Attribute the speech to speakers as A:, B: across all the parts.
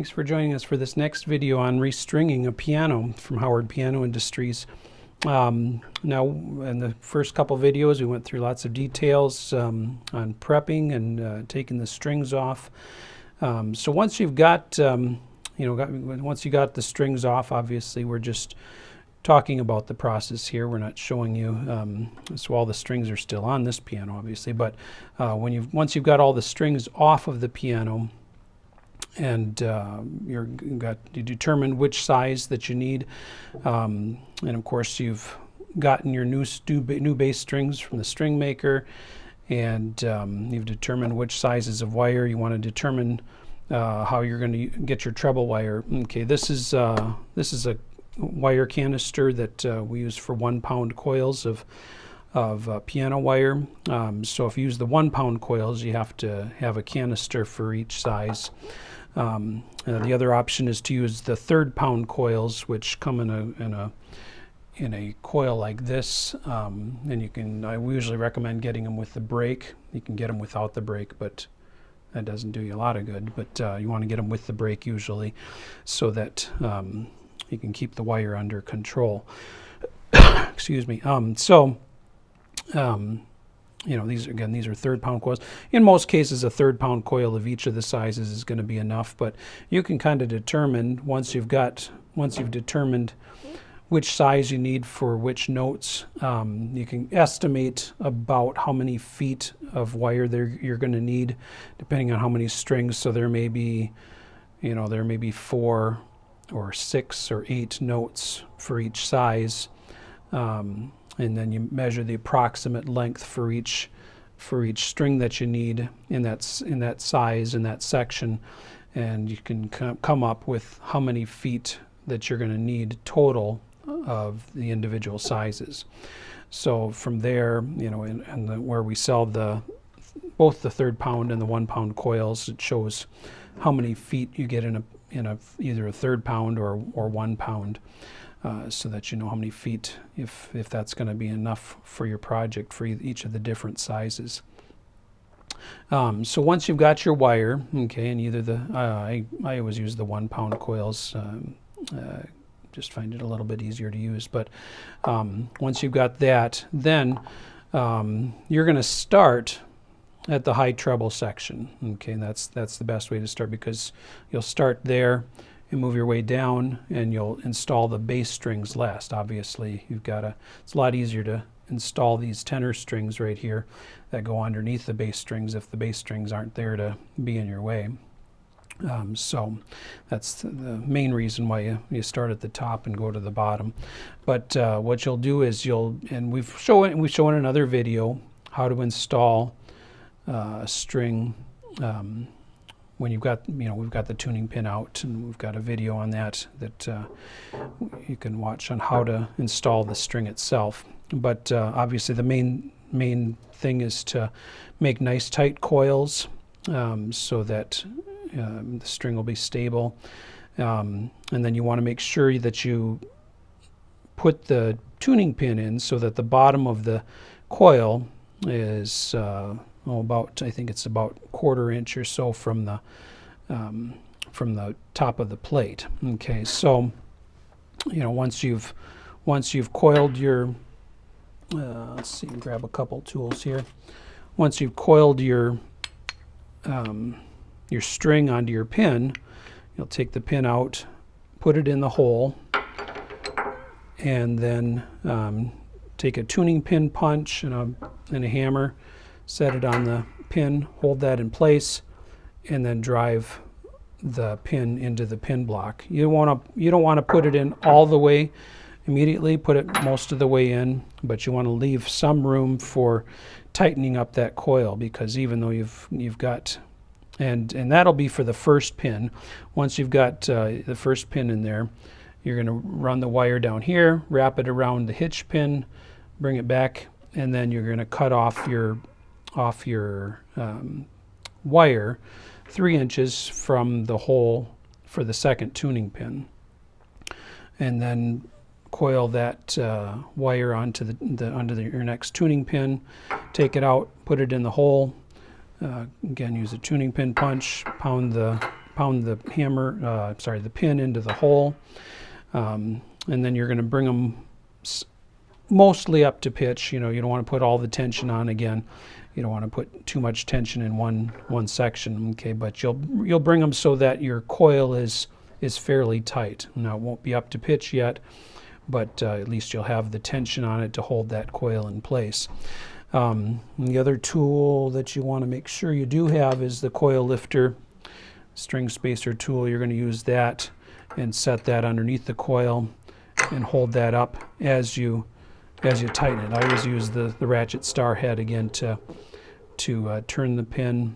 A: Thanks for joining us for this next video on restringing a piano from Howard Piano Industries. Now, in the first couple videos, we went through lots of details on prepping and taking the strings off. So once you've got, once you got the strings off, obviously we're just talking about the process here. We're not showing you, so all the strings are still on this piano, obviously. But once you've got all the strings off of the piano, and you determine which size that you need, and of course you've gotten your new bass strings from the string maker, and you've determined which sizes of wire you want to determine how you're going to get your treble wire. Okay, this is a wire canister that we use for 1 pound coils of piano wire. So if you use the 1 pound coils, you have to have a canister for each size. The other option is to use the 3rd pound coils, which come in a coil like this, and I usually recommend getting them with the brake. You can get them without the brake, but that doesn't do you a lot of good. But you want to get them with the brake usually, so that you can keep the wire under control. Excuse me. These are 3rd pound coils. In most cases, a 3rd pound coil of each of the sizes is going to be enough, but you can kind of determine once you've determined which size you need for which notes, you can estimate about how many feet of wire you're going to need, depending on how many strings. So there may be 4 or 6 or 8 notes for each size. And then you measure the approximate length for each string that you need in that size, in that section, and you can come up with how many feet that you're going to need total of the individual sizes. So from there, where we sell both the 3rd pound and the 1 pound coils, it shows how many feet you get in either a 3rd pound or 1 pound. So that you know how many feet, if that's going to be enough for your project for each of the different sizes. So once you've got your wire, okay, and either I always use the 1 pound coils, just find it a little bit easier to use. But once you've got that, then you're going to start at the high treble section. Okay, and that's the best way to start, because you'll start there and move your way down, and you'll install the bass strings last. Obviously, it's a lot easier to install these tenor strings right here that go underneath the bass strings if the bass strings aren't there to be in your way. So that's the main reason why you start at the top and go to the bottom. But what you'll do is and we've shown in another video how to install a string when you've got, we've got the tuning pin out, and we've got a video on that you can watch on how to install the string itself. But obviously the main thing is to make nice tight coils, so that the string will be stable. And then you want to make sure that you put the tuning pin in so that the bottom of the coil is I think it's about 1/4 inch or so from the top of the plate. Okay, so once you've coiled your let's see, grab a couple tools here. Once you've coiled your string onto your pin, you'll take the pin out, put it in the hole, and then take a tuning pin punch and a hammer, set it on the pin, hold that in place, and then drive the pin into the pin block. You don't want to put it in all the way immediately. Put it most of the way in, but you want to leave some room for tightening up that coil, because even though you've got, and that'll be for the first pin. Once you've got the first pin in there, you're going to run the wire down here, wrap it around the hitch pin, bring it back, and then you're going to cut off your wire 3 inches from the hole for the 2nd tuning pin, and then coil that wire onto your next tuning pin, take it out, put it in the hole, Again, use a tuning pin punch, pound pound the the pin into the hole, and then you're going to bring them mostly up to pitch. You don't want to put all the tension on again. You don't want to put too much tension in one section. Okay, but you'll bring them so that your coil is fairly tight. Now, it won't be up to pitch yet, but at least you'll have the tension on it to hold that coil in place. The other tool that you want to make sure you do have is the coil lifter string spacer tool. You're going to use that and set that underneath the coil and hold that up as you tighten it. I always use the ratchet star head again to turn the pin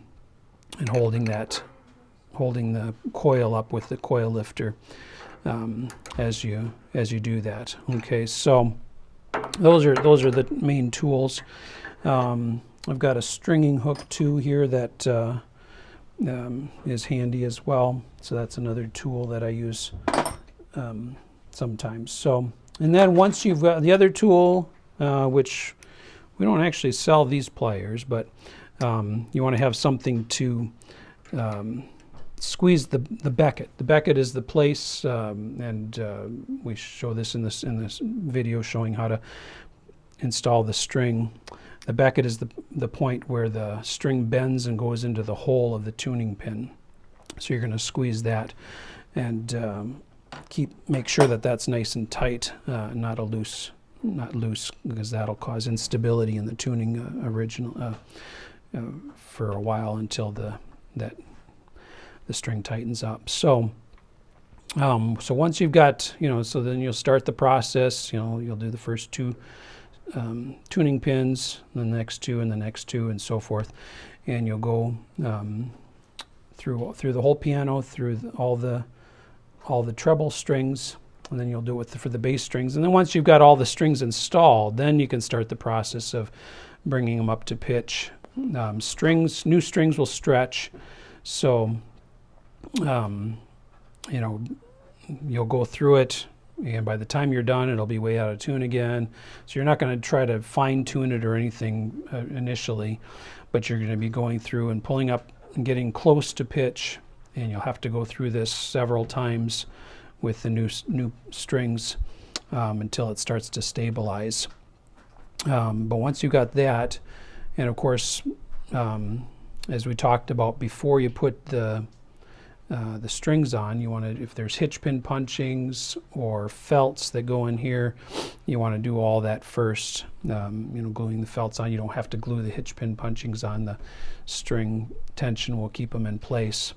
A: and holding the coil up with the coil lifter as you do that. Okay, so those are the main tools. I've got a stringing hook too here that is handy as well. So that's another tool that I use sometimes. So, and then once you've got the other tool, which we don't actually sell these pliers, but you want to have something to squeeze the becket. The becket is the place, and we show this in this video showing how to install the string. The becket is the point where the string bends and goes into the hole of the tuning pin. So you're going to squeeze that and make sure that that's nice and tight, not loose, because that'll cause instability in the tuning for a while until the string tightens up. So once you've got, so then you'll start the process. You'll do the first two tuning pins, the next two, and the next two, and so forth, and you'll go through the whole piano, through all the treble strings, and then you'll do it for the bass strings. And then once you've got all the strings installed, then you can start the process of bringing them up to pitch. New strings will stretch, so you'll go through it, and by the time you're done, it'll be way out of tune again. So you're not going to try to fine-tune it or anything initially, but you're going to be going through and pulling up and getting close to pitch, and you'll have to go through this several times with the new strings until it starts to stabilize. But once you got that, and of course, as we talked about before, you put the strings on, you want to, if there's hitch pin punchings or felts that go in here, you want to do all that first. Gluing the felts on, you don't have to glue the hitch pin punchings on. The string tension will keep them in place.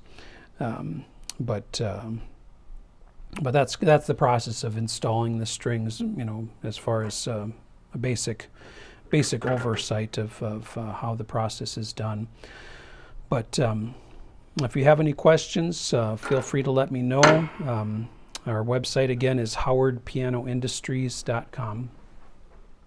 A: But that's the process of installing the strings, as far as a basic oversight of how the process is done. But if you have any questions, feel free to let me know. Our website again is howardpianoindustries.com.